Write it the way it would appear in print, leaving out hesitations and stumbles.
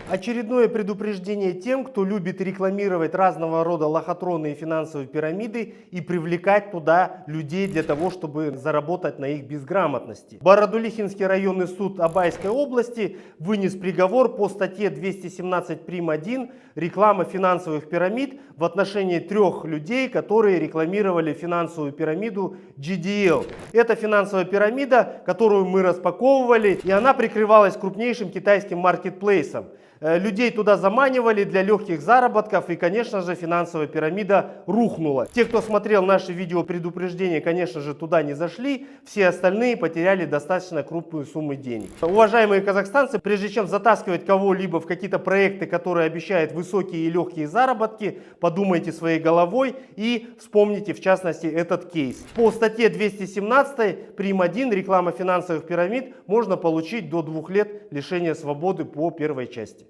Очередное предупреждение тем, кто любит рекламировать разного рода лохотронные финансовые пирамиды и привлекать туда людей для того, чтобы заработать на их безграмотности. Бородулихинский районный суд Абайской области вынес приговор по статье 217 прим. 1 «Реклама финансовых пирамид» в отношении 3 людей, которые рекламировали финансовую пирамиду GDL. Это финансовая пирамида, которую мы распаковывали, и она прикрывалась крупнейшим китайским маркетплейсом. Людей туда заманивали для легких заработков, и, конечно же, финансовая пирамида рухнула. Те, кто смотрел наши видео предупреждения, конечно же, туда не зашли. Все остальные потеряли достаточно крупную сумму денег. Уважаемые казахстанцы, прежде чем затаскивать кого-либо в какие-то проекты, которые обещают высокие и легкие заработки, подумайте своей головой и вспомните, в частности, этот кейс. По статье 217 прим. 1 «Реклама финансовых пирамид» можно получить до 2 лет лишения свободы по первой части.